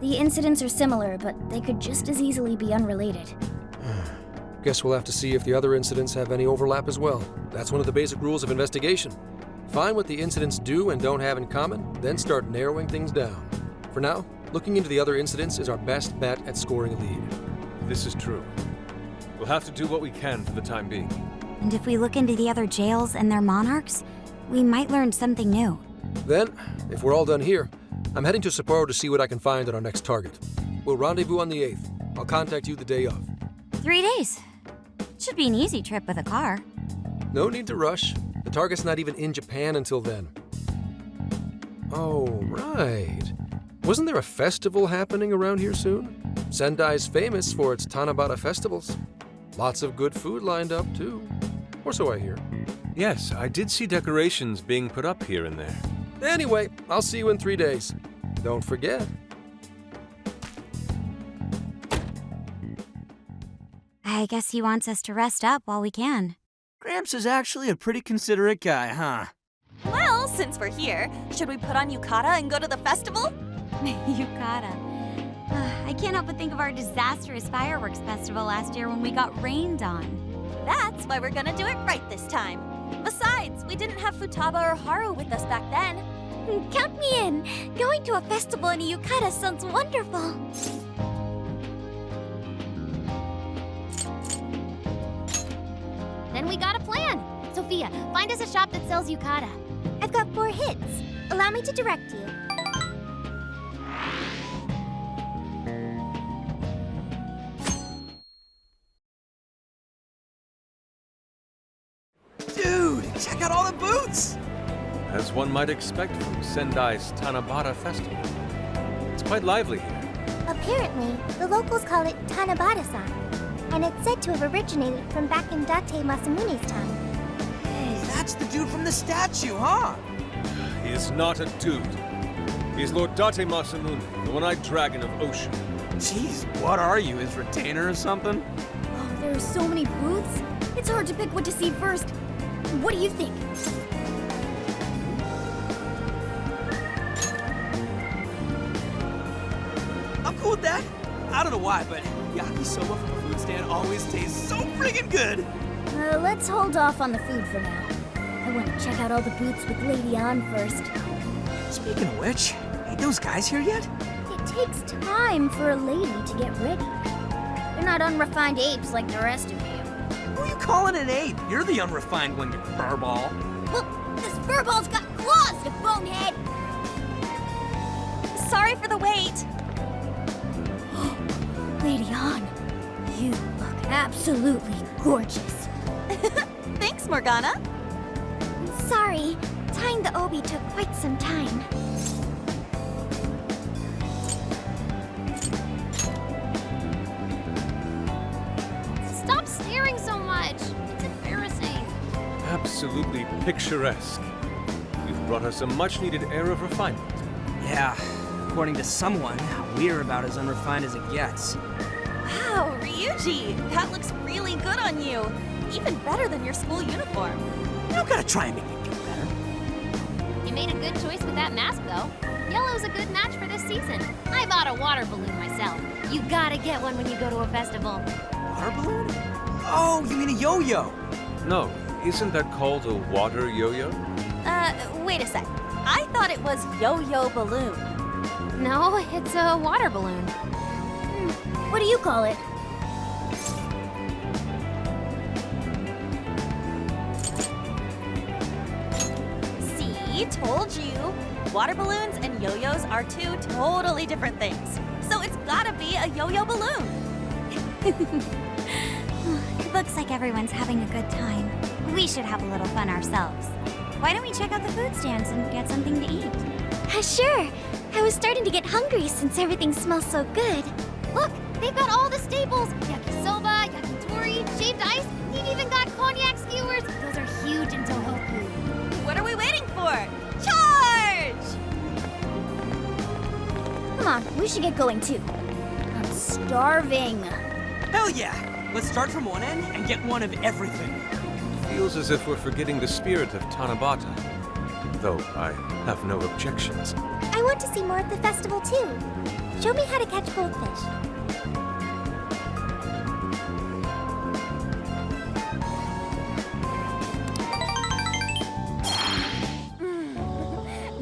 The incidents are similar, but they could just as easily be unrelated. Guess we'll have to see if the other incidents have any overlap as well. That's one of the basic rules of investigation. Find what the incidents do and don't have in common, then start narrowing things down. For now, looking into the other incidents is our best bet at scoring a lead. This is true. We'll have to do what we can for the time being. And if we look into the other jails and their monarchs, we might learn something new. Then, if we're all done here, I'm heading to Sapporo to see what I can find at our next target. We'll rendezvous on the 8th. I'll contact you the day of. 3 days. Should be an easy trip with a car. No need to rush. The target's not even in Japan until then. Oh, right. Wasn't there a festival happening around here soon? Sendai's famous for its Tanabata festivals. Lots of good food lined up, too. Or so I hear. Yes, I did see decorations being put up here and there. Anyway, I'll see you in 3 days. Don't forget. I guess he wants us to rest up while we can. Gramps is actually a pretty considerate guy, huh? Well, since we're here, should we put on yukata and go to the festival? Yukata. I can't help but think of our disastrous fireworks festival last year when we got rained on. That's why we're gonna do it right this time. Besides, we didn't have Futaba or Haru with us back then. Count me in! Going to a festival in a yukata sounds wonderful! we got a plan. Sophia, find us a shop that sells yukata. I've got 4 hits. Allow me to direct you. Dude, check out all the booths! As one might expect from Sendai's Tanabata Festival. It's quite lively here. Apparently, the locals call it Tanabata-san, and it's said to have originated from back in Date Masamune's time. Hey, that's the dude from the statue, huh? He is not a dude. He's Lord Date Masamune, the one-eyed dragon of ocean. Jeez, what are you, his retainer or something? Oh, there are so many booths. It's hard to pick what to see first. What do you think? I'm cool with that. I don't know why, but yakisoba from the food stand always tastes so friggin' good. Let's hold off on the food for now. I want to check out all the booths with Lady Ann first. Speaking of which, ain't those guys here yet? It takes time for a lady to get ready. They're not unrefined apes like the rest of you. Who are you calling an ape? You're the unrefined one, you furball. Well, this furball's got claws, you bonehead! Sorry for the wait. Lady Ann, you look absolutely gorgeous. Thanks, Morgana. Sorry, tying the obi took quite some time. Stop staring so much. It's embarrassing. Absolutely picturesque. You've brought us a much-needed air of refinement. Yeah, according to someone, we're about as unrefined as it gets. Wow, Ryuji, that looks really good on you. Even better than your school uniform. You don't gotta try and make me feel better. You made a good choice with that mask, though. Yellow's a good match for this season. I bought a water balloon myself. You gotta get one when you go to a festival. Water balloon? Oh, you mean a yo-yo? No, isn't that called a water yo-yo? Wait a sec. I thought it was yo-yo balloon. No, it's a water balloon. What do you call it? See, told you. Water balloons and yo-yos are 2 totally different things. So it's gotta be a yo-yo balloon. It looks like everyone's having a good time. We should have a little fun ourselves. Why don't we check out the food stands and get something to eat? Sure. I was starting to get hungry since everything smells so good. Look, they've got all the staples. Yakisoba, yakitori, shaved ice. They've even got cognac skewers. Those are huge in Tohoku. What are we waiting for? Charge! Come on, we should get going too. I'm starving. Hell yeah! Let's start from one end and get one of everything. Feels as if we're forgetting the spirit of Tanabata. Though I have no objections. I want to see more of the festival too. Show me how to catch goldfish.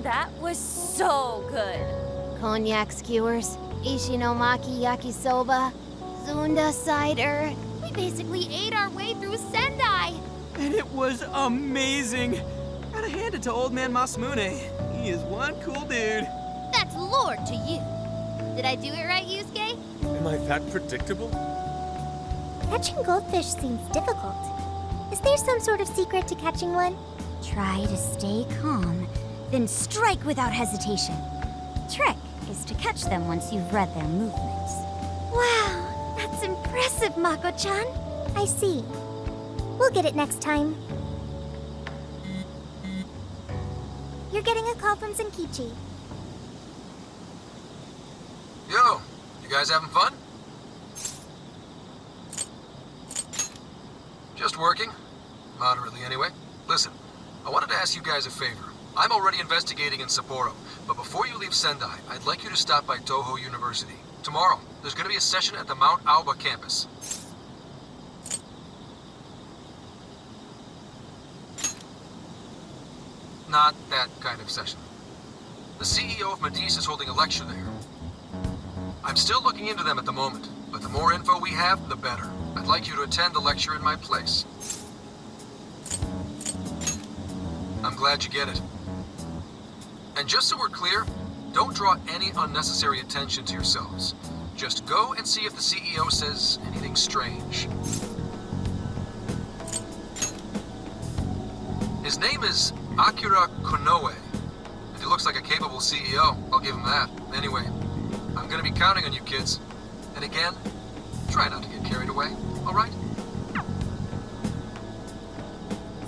That was so good. Cognac skewers, ishinomaki yakisoba, zunda cider. We basically ate our way through Sendai. And it was amazing. Gotta hand it to old man Masamune. He is one cool dude. That's Lord to you. Did I do it right, Yusuke? Am I that predictable? Catching goldfish seems difficult. Is there some sort of secret to catching one? Try to stay calm, then strike without hesitation. Trick is to catch them once you've read their movements. Wow, that's impressive, Mako-chan. I see. We'll get it next time. You're getting a call from Zenkichi. Yo, you guys having fun? Just working. Moderately, anyway. Listen, I wanted to ask you guys a favor. I'm already investigating in Sapporo, but before you leave Sendai, I'd like you to stop by Toho University. Tomorrow, there's going to be a session at the Mount Aoba campus. Not that kind of session. The CEO of Medice is holding a lecture there. I'm still looking into them at the moment, but the more info we have, the better. I'd like you to attend the lecture in my place. I'm glad you get it. And just so we're clear, don't draw any unnecessary attention to yourselves. Just go and see if the CEO says anything strange. His name is Akira Konoe, and he looks like a capable CEO, I'll give him that. Anyway, I'm gonna be counting on you kids. And again, try not to get carried away, alright?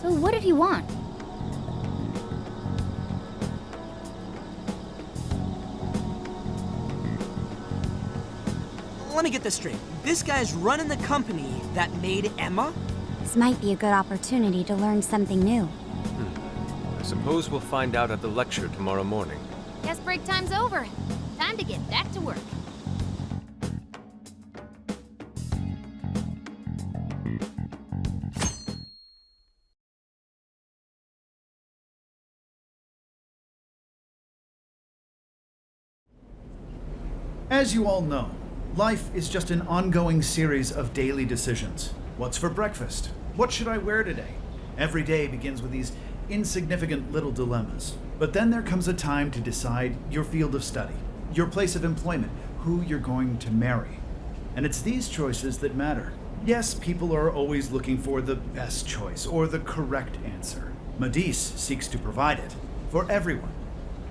So what did he want? Let me get this straight. This guy's running the company that made Emma? This might be a good opportunity to learn something new. I suppose we'll find out at the lecture tomorrow morning. Guess break time's over. Time to get back to work. As you all know, life is just an ongoing series of daily decisions. What's for breakfast? What should I wear today? Every day begins with these insignificant little dilemmas. But then there comes a time to decide your field of study, your place of employment, who you're going to marry. And it's these choices that matter. Yes, people are always looking for the best choice or the correct answer. Medice seeks to provide it for everyone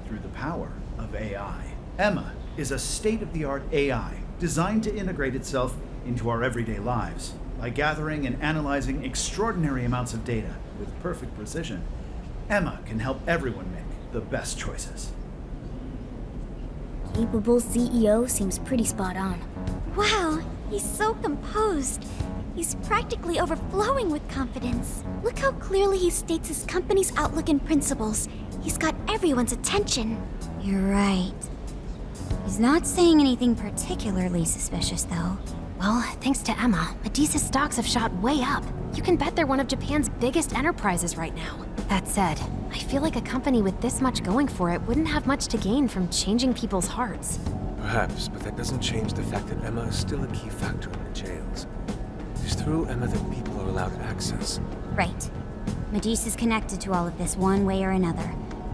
through the power of AI. Emma is a state-of-the-art AI designed to integrate itself into our everyday lives. By gathering and analyzing extraordinary amounts of data with perfect precision, Emma can help everyone make the best choices. Capable CEO seems pretty spot on. Wow, he's so composed. He's practically overflowing with confidence. Look how clearly he states his company's outlook and principles. He's got everyone's attention. You're right. He's not saying anything particularly suspicious, though. Well, thanks to Emma, Medice's stocks have shot way up. You can bet they're one of Japan's biggest enterprises right now. That said, I feel like a company with this much going for it wouldn't have much to gain from changing people's hearts. Perhaps, but that doesn't change the fact that Emma is still a key factor in the jails. It's through Emma that people are allowed access. Right. Medice is connected to all of this one way or another,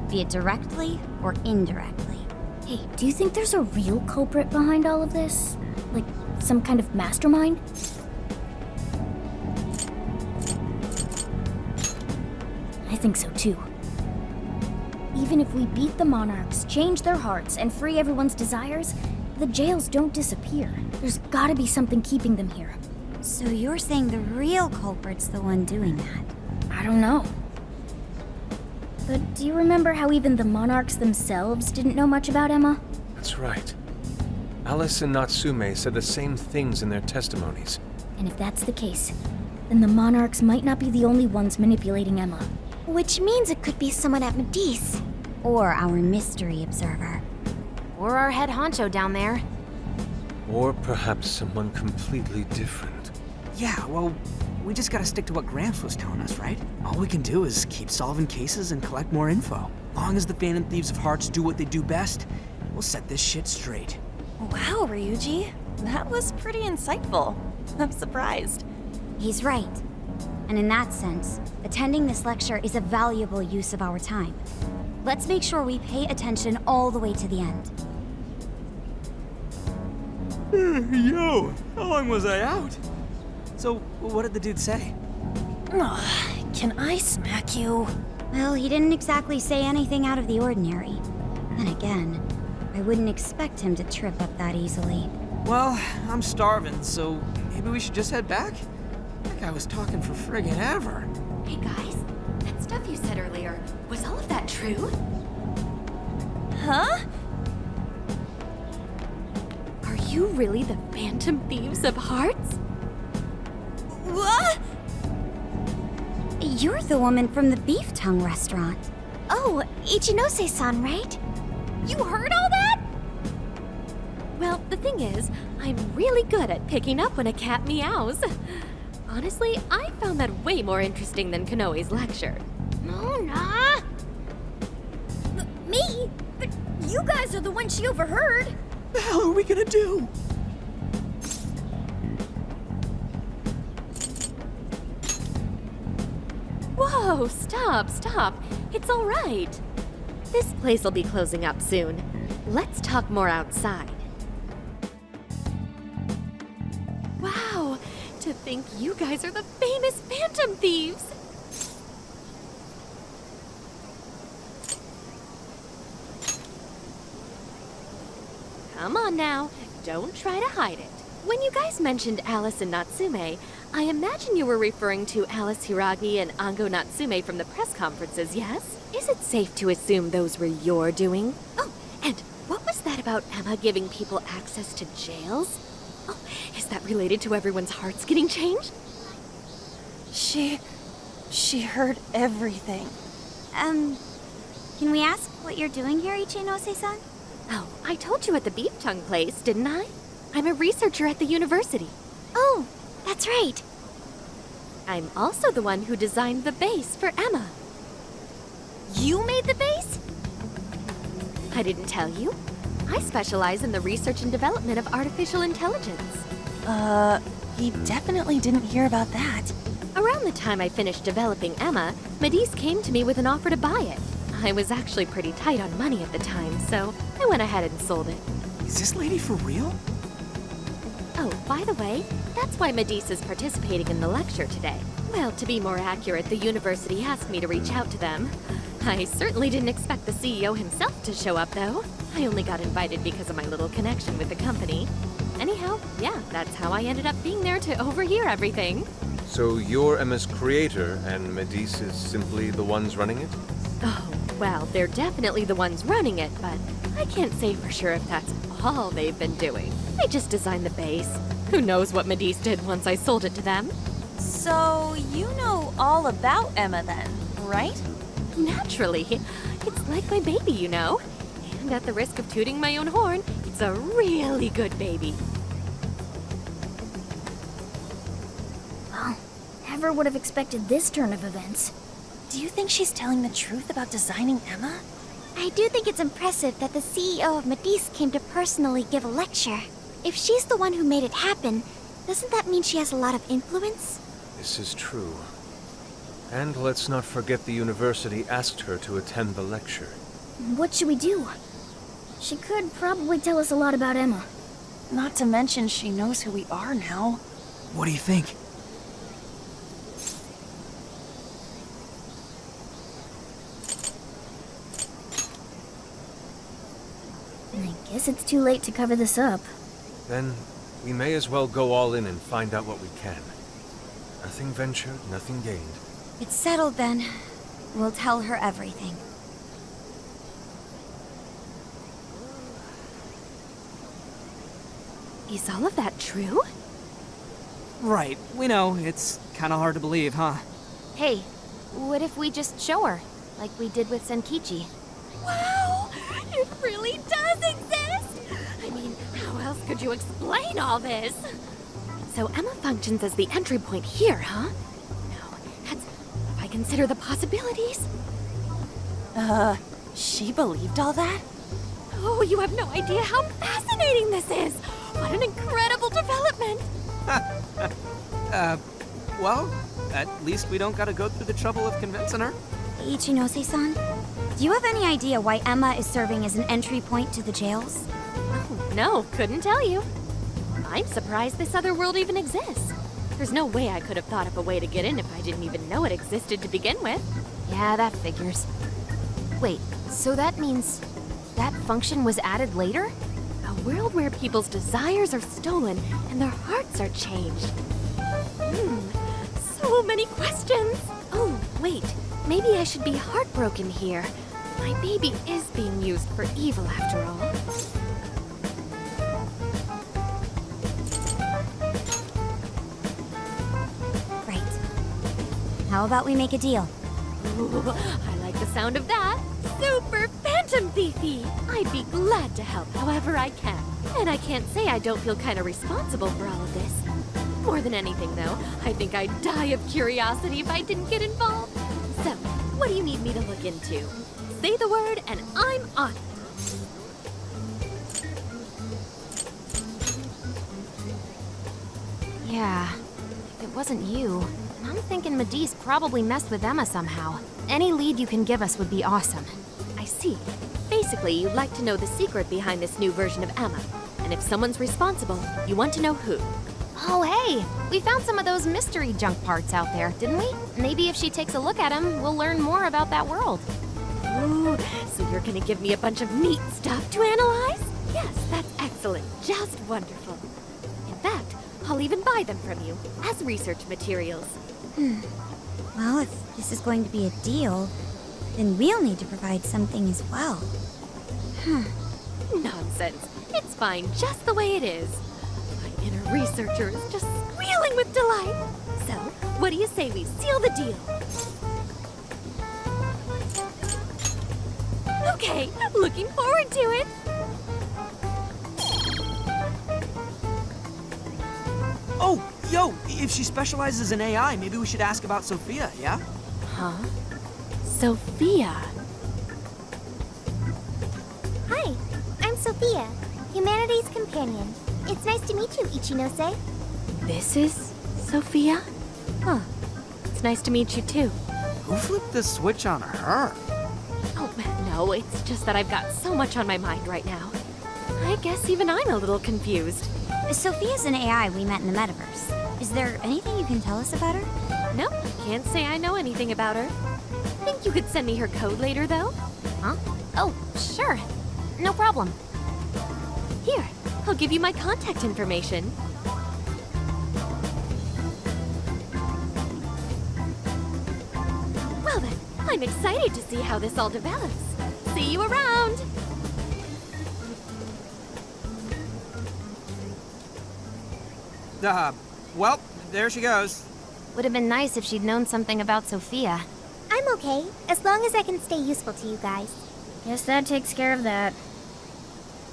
be it directly or indirectly. Hey, do you think there's a real culprit behind all of this? Like, some kind of mastermind? I think so too. Even if we beat the monarchs, change their hearts, and free everyone's desires, the jails don't disappear. There's gotta be something keeping them here. So you're saying the real culprit's the one doing that? I don't know. But do you remember how even the monarchs themselves didn't know much about Emma? That's right. Alice and Natsume said the same things in their testimonies. And if that's the case, then the monarchs might not be the only ones manipulating Emma. Which means it could be someone at Medice. Or our mystery observer. Or our head honcho down there. Or perhaps someone completely different. Yeah, well, we just gotta stick to what Gramps was telling us, right? All we can do is keep solving cases and collect more info. Long as the Phantom Thieves of Hearts do what they do best, we'll set this shit straight. Wow, Ryuji. That was pretty insightful. I'm surprised. He's right. And in that sense, attending this lecture is a valuable use of our time. Let's make sure we pay attention all the way to the end. Yo, how long was I out? So, what did the dude say? Can I smack you? Well, he didn't exactly say anything out of the ordinary. Then again, I wouldn't expect him to trip up that easily. Well, I'm starving, so maybe we should just head back? That guy was talking for friggin' ever. Hey guys, that stuff you said earlier, was all of that true? Huh? Are you really the Phantom Thieves of Hearts? What? You're the woman from the beef tongue restaurant. Oh, Ichinose-san, right? You heard all that? Well, the thing is, I'm really good at picking up when a cat meows. Honestly, I found that way more interesting than Konoe's lecture. Mona! Me? But you guys are the ones she overheard. The hell are we gonna do? Whoa! Whoa, stop. It's all right. This place will be closing up soon. Let's talk more outside. Wow, to think you guys are the famous Phantom Thieves! Come on now, don't try to hide it. When you guys mentioned Alice and Natsume, I imagine you were referring to Alice Hiragi and Ango Natsume from the press conferences, yes? Is it safe to assume those were your doing? Oh, and what was that about Emma giving people access to jails? Oh, is that related to everyone's hearts getting changed? She heard everything. Can we ask what you're doing here, Ichinose-san? Oh, I told you at the beef tongue place, didn't I? I'm a researcher at the university. Oh, that's right. I'm also the one who designed the base for Emma. You made the base? I didn't tell you. I specialize in the research and development of artificial intelligence. He definitely didn't hear about that. Around the time I finished developing Emma, Medice came to me with an offer to buy it. I was actually pretty tight on money at the time, so I went ahead and sold it. Is this lady for real? Oh, by the way, that's why Medice is participating in the lecture today. Well, to be more accurate, the university asked me to reach out to them. I certainly didn't expect the CEO himself to show up, though. I only got invited because of my little connection with the company. Anyhow, yeah, that's how I ended up being there to overhear everything. So you're Emma's creator, and Medice is simply the ones running it? Oh, well, they're definitely the ones running it, but I can't say for sure if that's all they've been doing. I just designed the base. Who knows what Medice did once I sold it to them? So you know all about Emma then, right? Naturally. It's like my baby, you know. And at the risk of tooting my own horn, it's a really good baby. Well, never would have expected this turn of events. Do you think she's telling the truth about designing Emma? I do think it's impressive that the CEO of Medice came to personally give a lecture. If she's the one who made it happen, doesn't that mean she has a lot of influence? This is true. And let's not forget the university asked her to attend the lecture. What should we do? She could probably tell us a lot about Emma. Not to mention she knows who we are now. What do you think? I guess it's too late to cover this up. Then we may as well go all in and find out what we can. Nothing ventured, nothing gained. It's settled then. We'll tell her everything. Is all of that true? Right, we know. It's kind of hard to believe, huh? Hey, what if we just show her, like we did with Senkichi? Wow! It really does exist! I mean, how else could you explain all this? So Emma functions as the entry point here, huh? No, that's... if I consider the possibilities... She believed all that? Oh, you have no idea how fascinating this is! What an incredible development! Well, at least we don't gotta go through the trouble of convincing her. Ichinose-san, do you have any idea why Emma is serving as an entry point to the jails? Oh, no, couldn't tell you. I'm surprised this other world even exists. There's no way I could have thought of a way to get in if I didn't even know it existed to begin with. Yeah, that figures. Wait, so that means that function was added later? A world where people's desires are stolen and their hearts are changed. So many questions. Oh, wait, maybe I should be heartbroken here. My baby is being used for evil after all. Right. How about we make a deal? Ooh, I like the sound of that. Super Phantom Thiefy! I'd be glad to help however I can. And I can't say I don't feel kind of responsible for all of this. More than anything, though, I think I'd die of curiosity if I didn't get involved. So, what do you need me to look into? Say the word and I'm on it. Yeah, if it wasn't you, I'm thinking Medice probably messed with Emma somehow. Any lead you can give us would be awesome. I see. Basically, you'd like to know the secret behind this new version of Emma. And if someone's responsible, you want to know who. Oh, hey! We found some of those mystery junk parts out there, didn't we? Maybe if she takes a look at them, we'll learn more about that world. Ooh, so you're gonna give me a bunch of neat stuff to analyze? Yes, that's excellent. Just wonderful. In fact, I'll even buy them from you as research materials. Well, if this is going to be a deal, then we'll need to provide something as well. Nonsense. It's fine just the way it is. My inner researcher is just squealing with delight. So, what do you say we seal the deal? Okay, looking forward to it. Oh, yo, if she specializes in AI, maybe we should ask about Sophia, yeah? Huh? Sophia. Hi, I'm Sophia, Humanity's companion. It's nice to meet you, Ichinose. This is Sophia? Huh. It's nice to meet you too. Who flipped the switch on her? Oh, no, it's just that I've got so much on my mind right now. I guess even I'm a little confused. Sophia's an AI we met in the metaverse. Is there anything you can tell us about her? Nope, can't say I know anything about her. Think you could send me her code later, though? Huh? Oh, sure. No problem. Here, I'll give you my contact information. Well then, I'm excited to see how this all develops. See you around! Well, there she goes. Would have been nice if she'd known something about Sophia. I'm okay, as long as I can stay useful to you guys. Guess that takes care of that.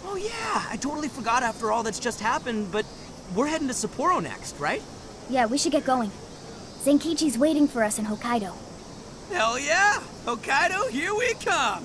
Oh yeah, I totally forgot after all that's just happened, but we're heading to Sapporo next, right? Yeah, we should get going. Zenkichi's waiting for us in Hokkaido. Hell yeah! Hokkaido, here we come!